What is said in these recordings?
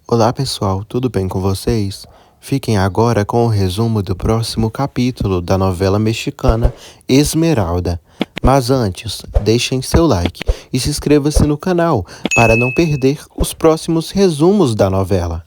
Olá pessoal, tudo bem com vocês? Fiquem agora com o resumo do próximo capítulo da novela mexicana Esmeralda. Mas antes, deixem seu like e se inscreva-se no canal para não perder os próximos resumos da novela.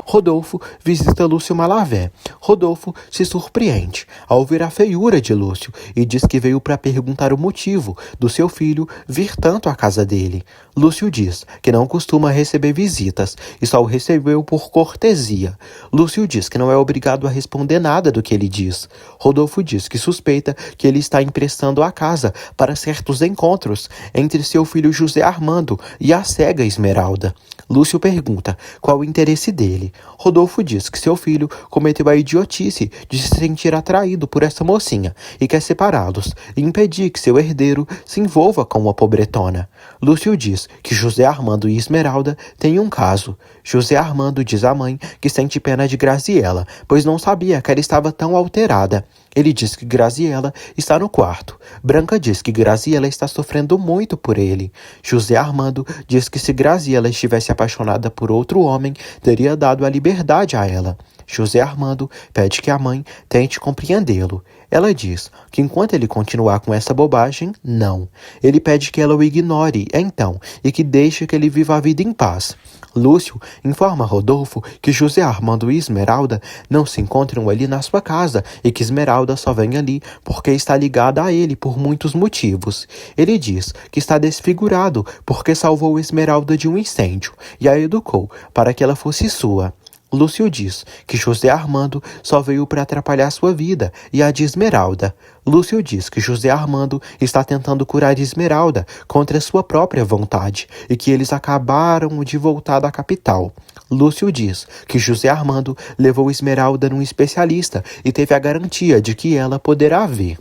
Rodolfo visita Lúcio Malavé. Rodolfo se surpreende ao ver a feiura de Lúcio e diz que veio para perguntar o motivo do seu filho vir tanto à casa dele. Lúcio diz que não costuma receber visitas e só o recebeu por cortesia. Lúcio diz que não é obrigado a responder nada do que ele diz. Rodolfo diz que suspeita que ele está emprestando a casa para certos encontros entre seu filho José Armando e a cega Esmeralda. Lúcio pergunta qual o interesse dele. Rodolfo diz que seu filho cometeu a idiotice de se sentir atraído por essa mocinha e quer separá-los e impedir que seu herdeiro se envolva com uma pobretona. Lúcio diz que José Armando e Esmeralda têm um caso. José Armando diz à mãe que sente pena de Graziela, pois não sabia que ela estava tão alterada. Ele diz que Graziela está no quarto. Branca diz que Graziela está sofrendo muito por ele. José Armando diz que se Graziela estivesse apaixonada por outro homem, teria dado a liberdade a ela. José Armando pede que a mãe tente compreendê-lo. Ela diz que enquanto ele continuar com essa bobagem, não. Ele pede que ela o ignore, então, e que deixe que ele viva a vida em paz. Lúcio informa Rodolfo que José Armando e Esmeralda não se encontram ali na sua casa e que Esmeralda só vem ali porque está ligada a ele por muitos motivos. Ele diz que está desfigurado porque salvou Esmeralda de um incêndio e a educou para que ela fosse sua. Lúcio diz que José Armando só veio para atrapalhar sua vida e a de Esmeralda. Lúcio diz que José Armando está tentando curar Esmeralda contra sua própria vontade e que eles acabaram de voltar da capital. Lúcio diz que José Armando levou Esmeralda num especialista e teve a garantia de que ela poderá ver.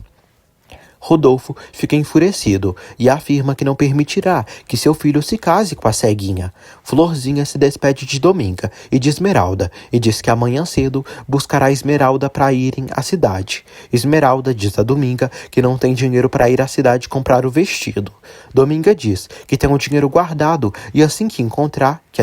Rodolfo fica enfurecido e afirma que não permitirá que seu filho se case com a ceguinha. Florzinha se despede de Dominga e de Esmeralda e diz que amanhã cedo buscará Esmeralda para irem à cidade. Esmeralda diz a Dominga que não tem dinheiro para ir à cidade comprar o vestido. Dominga diz que tem o dinheiro guardado e assim que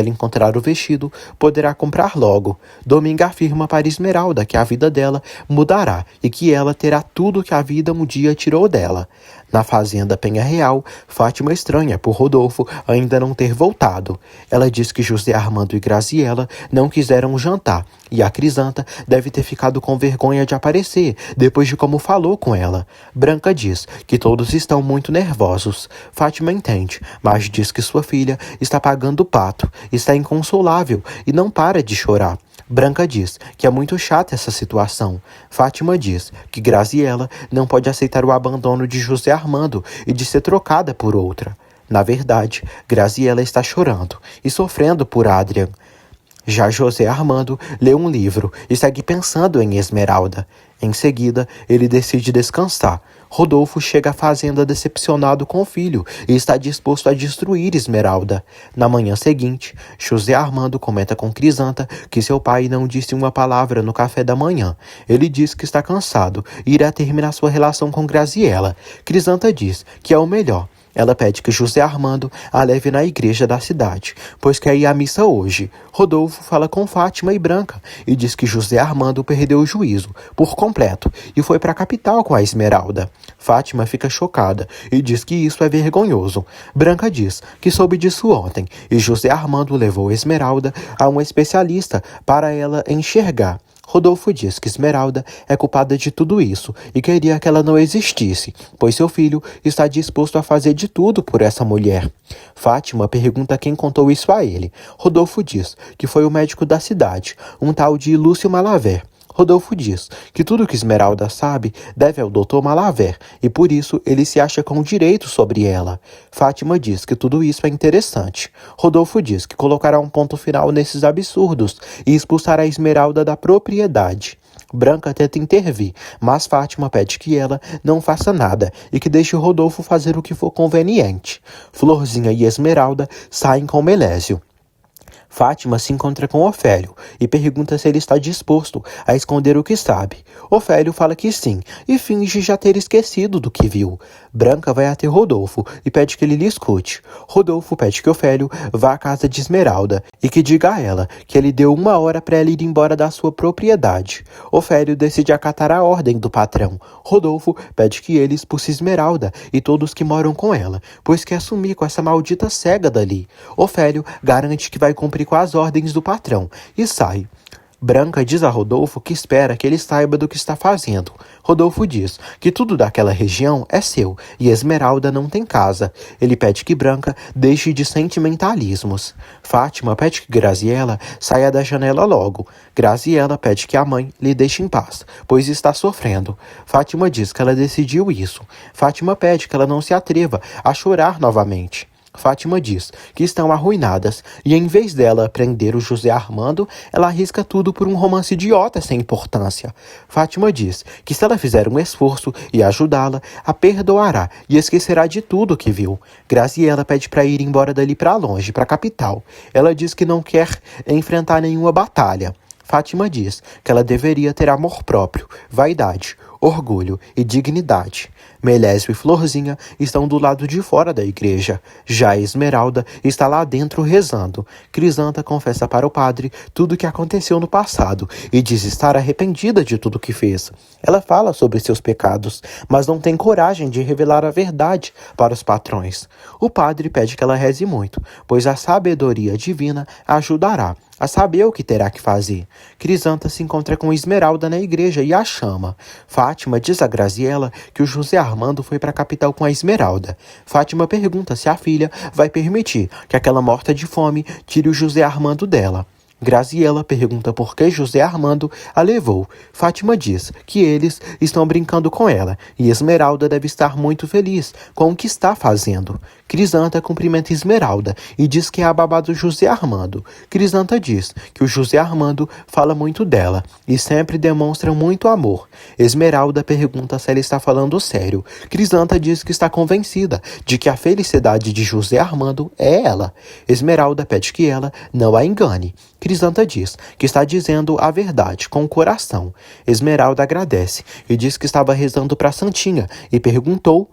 ela encontrar o vestido, poderá comprar logo. Dominga afirma para Esmeralda que a vida dela mudará e que ela terá tudo que a vida um dia tirou dela. Na fazenda Penha Real, Fátima estranha por Rodolfo ainda não ter voltado. Ela diz que José Armando e Graziela não quiseram jantar e a Crisanta deve ter ficado com vergonha de aparecer depois de como falou com ela. Branca diz que todos estão muito nervosos. Fátima entende, mas diz que sua filha está pagando o pato, está inconsolável e não para de chorar. Branca diz que é muito chata essa situação. Fátima diz que Graziela não pode aceitar o abandono de José Armando e de ser trocada por outra. Na verdade, Graziela está chorando e sofrendo por Adrian. Já José Armando lê um livro e segue pensando em Esmeralda. Em seguida, ele decide descansar. Rodolfo chega à fazenda decepcionado com o filho e está disposto a destruir Esmeralda. Na manhã seguinte, José Armando comenta com Crisanta que seu pai não disse uma palavra no café da manhã. Ele diz que está cansado e irá terminar sua relação com Graziela. Crisanta diz que é o melhor. Ela pede que José Armando a leve na igreja da cidade, pois quer ir à missa hoje. Rodolfo fala com Fátima e Branca e diz que José Armando perdeu o juízo por completo e foi para a capital com a Esmeralda. Fátima fica chocada e diz que isso é vergonhoso. Branca diz que soube disso ontem e José Armando levou a Esmeralda a um especialista para ela enxergar. Rodolfo diz que Esmeralda é culpada de tudo isso e queria que ela não existisse, pois seu filho está disposto a fazer de tudo por essa mulher. Fátima pergunta quem contou isso a ele. Rodolfo diz que foi o médico da cidade, um tal de Lúcio Malavé. Rodolfo diz que tudo que Esmeralda sabe deve ao Dr. Malavé e por isso ele se acha com direito sobre ela. Fátima diz que tudo isso é interessante. Rodolfo diz que colocará um ponto final nesses absurdos e expulsará Esmeralda da propriedade. Branca tenta intervir, mas Fátima pede que ela não faça nada e que deixe Rodolfo fazer o que for conveniente. Florzinha e Esmeralda saem com Melésio. Fátima se encontra com Ofélio e pergunta se ele está disposto a esconder o que sabe. Ofélio fala que sim e finge já ter esquecido do que viu. Branca vai até Rodolfo e pede que ele lhe escute. Rodolfo pede que Ofélio vá à casa de Esmeralda e que diga a ela que ele deu 1 hora para ela ir embora da sua propriedade. Ofélio decide acatar a ordem do patrão. Rodolfo pede que ele expulse Esmeralda e todos que moram com ela, pois quer sumir com essa maldita cega dali. Ofélio garante que vai cumprir com as ordens do patrão e sai. Branca diz a Rodolfo que espera que ele saiba do que está fazendo. Rodolfo diz que tudo daquela região é seu e Esmeralda não tem casa. Ele pede que Branca deixe de sentimentalismos. Fátima pede que Graziella saia da janela logo. Graziella pede que a mãe lhe deixe em paz, pois está sofrendo. Fátima diz que ela decidiu isso. Fátima pede que ela não se atreva a chorar novamente. Fátima diz que estão arruinadas e em vez dela prender o José Armando, ela arrisca tudo por um romance idiota sem importância. Fátima diz que se ela fizer um esforço e ajudá-la, a perdoará e esquecerá de tudo que viu. Graziella pede para ir embora dali para longe, para a capital. Ela diz que não quer enfrentar nenhuma batalha. Fátima diz que ela deveria ter amor próprio, vaidade, orgulho e dignidade. Melésio e Florzinha estão do lado de fora da igreja. Já Esmeralda está lá dentro rezando. Crisanta confessa para o padre tudo o que aconteceu no passado e diz estar arrependida de tudo que fez. Ela fala sobre seus pecados, mas não tem coragem de revelar a verdade para os patrões. O padre pede que ela reze muito, pois a sabedoria divina a ajudará a saber o que terá que fazer. Crisanta se encontra com Esmeralda na igreja e a chama. Fátima diz a Graziella que o José Armando foi para a capital com a Esmeralda. Fátima pergunta se a filha vai permitir que aquela morta de fome tire o José Armando dela. Graziella pergunta por que José Armando a levou. Fátima diz que eles estão brincando com ela e Esmeralda deve estar muito feliz com o que está fazendo. Crisanta cumprimenta Esmeralda e diz que é a babá do José Armando. Crisanta diz que o José Armando fala muito dela e sempre demonstra muito amor. Esmeralda pergunta se ela está falando sério. Crisanta diz que está convencida de que a felicidade de José Armando é ela. Esmeralda pede que ela não a engane. Crisanta diz que está dizendo a verdade com o coração. Esmeralda agradece e diz que estava rezando para a Santinha e perguntou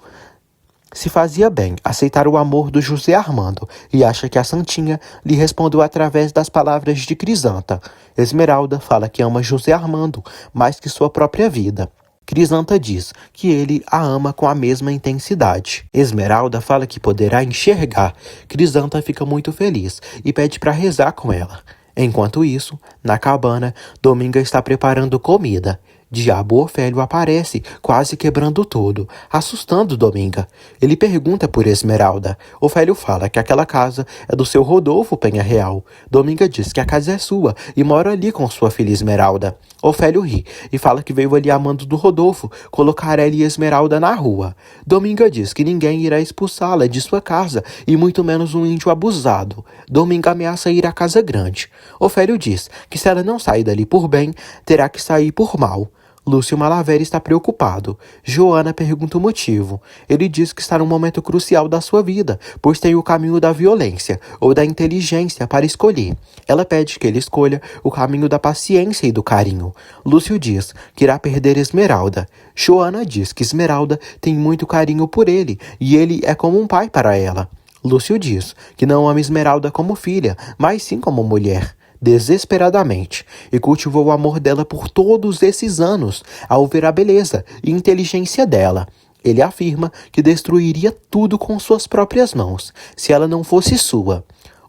se fazia bem aceitar o amor do José Armando e acha que a Santinha lhe respondeu através das palavras de Crisanta. Esmeralda fala que ama José Armando mais que sua própria vida. Crisanta diz que ele a ama com a mesma intensidade. Esmeralda fala que poderá enxergar. Crisanta fica muito feliz e pede para rezar com ela. Enquanto isso, na cabana, Dominga está preparando comida. Diabo Ofélio aparece, quase quebrando tudo, assustando Dominga. Ele pergunta por Esmeralda. Ofélio fala que aquela casa é do seu Rodolfo Penha Real. Dominga diz que a casa é sua e mora ali com sua filha Esmeralda. Ofélio ri e fala que veio ali a mando do Rodolfo colocar ela e Esmeralda na rua. Dominga diz que ninguém irá expulsá-la de sua casa e muito menos um índio abusado. Dominga ameaça ir à casa grande. Ofélio diz que se ela não sair dali por bem, terá que sair por mal. Lúcio Malavéria está preocupado. Joana pergunta o motivo. Ele diz que está num momento crucial da sua vida, pois tem o caminho da violência ou da inteligência para escolher. Ela pede que ele escolha o caminho da paciência e do carinho. Lúcio diz que irá perder Esmeralda. Joana diz que Esmeralda tem muito carinho por ele e ele é como um pai para ela. Lúcio diz que não ama Esmeralda como filha, mas sim como mulher. Desesperadamente, e cultivou o amor dela por todos esses anos, ao ver a beleza e inteligência dela. Ele afirma que destruiria tudo com suas próprias mãos, se ela não fosse sua.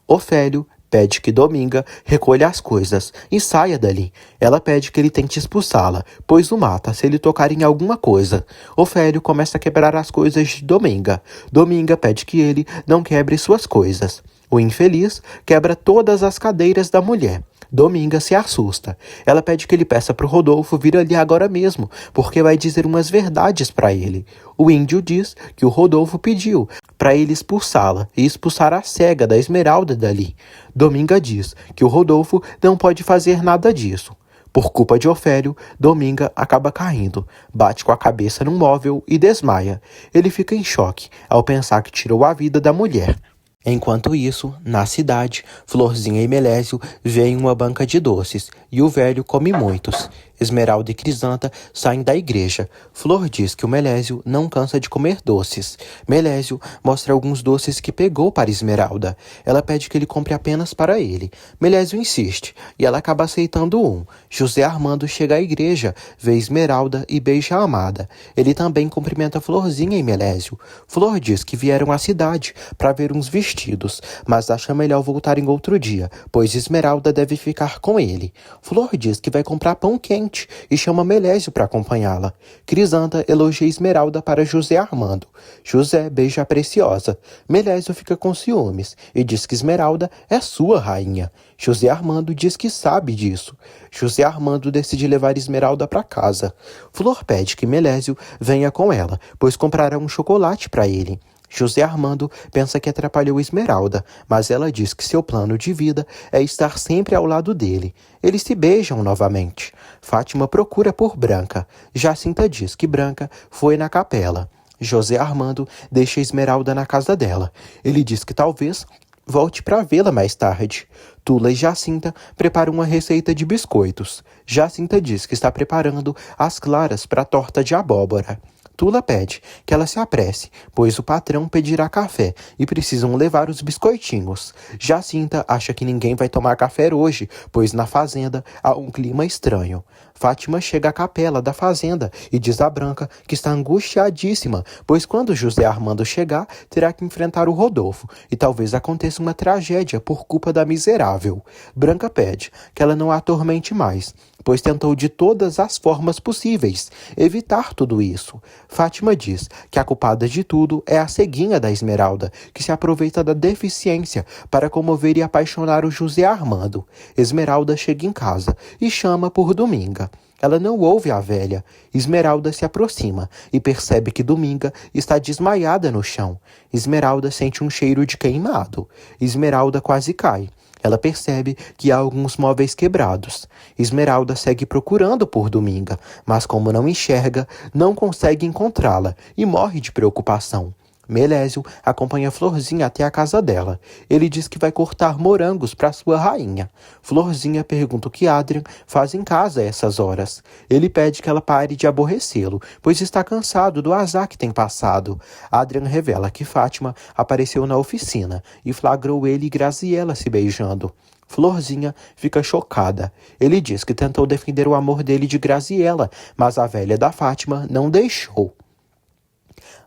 Ofélio pede que Dominga recolha as coisas e saia dali. Ela pede que ele tente expulsá-la, pois o mata se ele tocar em alguma coisa. Ofélio começa a quebrar as coisas de Dominga. Dominga pede que ele não quebre suas coisas. O infeliz quebra todas as cadeiras da mulher. Dominga se assusta. Ela pede que ele peça para o Rodolfo vir ali agora mesmo, porque vai dizer umas verdades para ele. O índio diz que o Rodolfo pediu para ele expulsá-la e expulsar a cega da Esmeralda dali. Dominga diz que o Rodolfo não pode fazer nada disso. Por culpa de Ofélio, Dominga acaba caindo, bate com a cabeça num móvel e desmaia. Ele fica em choque ao pensar que tirou a vida da mulher. Enquanto isso, na cidade, Florzinha e Melésio veem uma banca de doces, e o velho come muitos. Esmeralda e Crisanta saem da igreja. Flor diz que o Melésio não cansa de comer doces. Melésio mostra alguns doces que pegou para Esmeralda. Ela pede que ele compre apenas para ele. Melésio insiste, e ela acaba aceitando um. José Armando chega à igreja, vê Esmeralda e beija a amada. Ele também cumprimenta Florzinha e Melésio. Flor diz que vieram à cidade para ver uns vestidos, mas acha melhor voltar em outro dia, pois Esmeralda deve ficar com ele. Flor diz que vai comprar pão quente e chama Melésio para acompanhá-la. Crisanta elogia Esmeralda para José Armando. José beija a Preciosa. Melésio fica com ciúmes e diz que Esmeralda é sua rainha. José Armando diz que sabe disso. José Armando decide levar Esmeralda para casa. Flor pede que Melésio venha com ela, pois comprará um chocolate para ele. José Armando pensa que atrapalhou Esmeralda, mas ela diz que seu plano de vida é estar sempre ao lado dele. Eles se beijam novamente. Fátima procura por Branca. Jacinta diz que Branca foi na capela. José Armando deixa Esmeralda na casa dela. Ele diz que talvez volte para vê-la mais tarde. Tula e Jacinta preparam uma receita de biscoitos. Jacinta diz que está preparando as claras para a torta de abóbora. Tula pede que ela se apresse, pois o patrão pedirá café e precisam levar os biscoitinhos. Jacinta acha que ninguém vai tomar café hoje, pois na fazenda há um clima estranho. Fátima chega à capela da fazenda e diz a Branca que está angustiadíssima, pois quando José Armando chegar, terá que enfrentar o Rodolfo e talvez aconteça uma tragédia por culpa da miserável. Branca pede que ela não a atormente mais, pois tentou de todas as formas possíveis evitar tudo isso. Fátima diz que a culpada de tudo é a ceguinha da Esmeralda, que se aproveita da deficiência para comover e apaixonar o José Armando. Esmeralda chega em casa e chama por Dominga. Ela não ouve a velha. Esmeralda se aproxima e percebe que Dominga está desmaiada no chão. Esmeralda sente um cheiro de queimado. Esmeralda quase cai. Ela percebe que há alguns móveis quebrados. Esmeralda segue procurando por Dominga, mas como não enxerga, não consegue encontrá-la e morre de preocupação. Melésio acompanha Florzinha até a casa dela. Ele diz que vai cortar morangos para sua rainha. Florzinha pergunta o que Adrian faz em casa a essas horas. Ele pede que ela pare de aborrecê-lo, pois está cansado do azar que tem passado. Adrian revela que Fátima apareceu na oficina e flagrou ele e Graziella se beijando. Florzinha fica chocada. Ele diz que tentou defender o amor dele de Graziella, mas a velha da Fátima não deixou.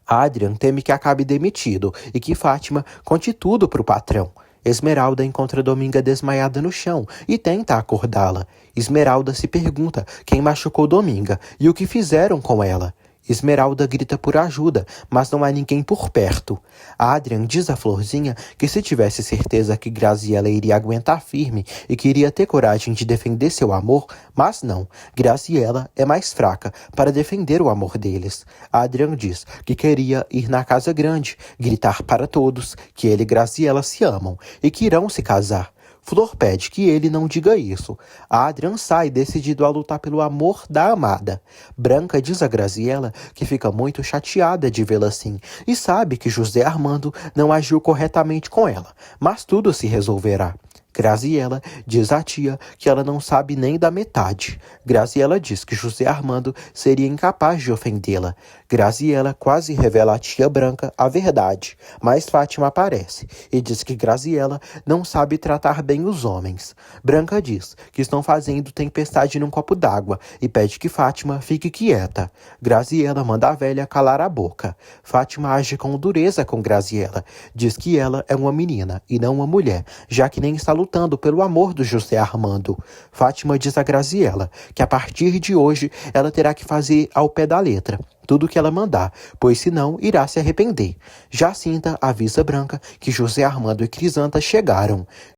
Adrian teme que acabe demitido e que Fátima conte tudo para o patrão. Esmeralda encontra Dominga desmaiada no chão e tenta acordá-la. Esmeralda se pergunta quem machucou Dominga e o que fizeram com ela. Esmeralda grita por ajuda, mas não há ninguém por perto. Adrian diz a Florzinha que se tivesse certeza que Graziella iria aguentar firme e que iria ter coragem de defender seu amor, mas não, Graziella é mais fraca para defender o amor deles. Adrian diz que queria ir na casa grande, gritar para todos que ele e Graziella se amam e que irão se casar. Flor pede que ele não diga isso. Adrian sai decidido a lutar pelo amor da amada. Branca diz a Graziella que fica muito chateada de vê-la assim e sabe que José Armando não agiu corretamente com ela, mas tudo se resolverá. Graziella diz à tia que ela não sabe nem da metade. Graziella diz que José Armando seria incapaz de ofendê-la. Graziella quase revela à tia Branca a verdade, mas Fátima aparece e diz que Graziella não sabe tratar bem os homens. Branca diz que estão fazendo tempestade num copo d'água e pede que Fátima fique quieta. Graziella manda a velha calar a boca. Fátima age com dureza com Graziella. Diz que ela é uma menina e não uma mulher, já que nem está lutando pelo amor do José Armando. Fátima diz a Graziella que a partir de hoje ela terá que fazer ao pé da letra tudo o que ela mandar, pois senão irá se arrepender. Jacinta avisa Branca que José Armando e Crisanta chegaram.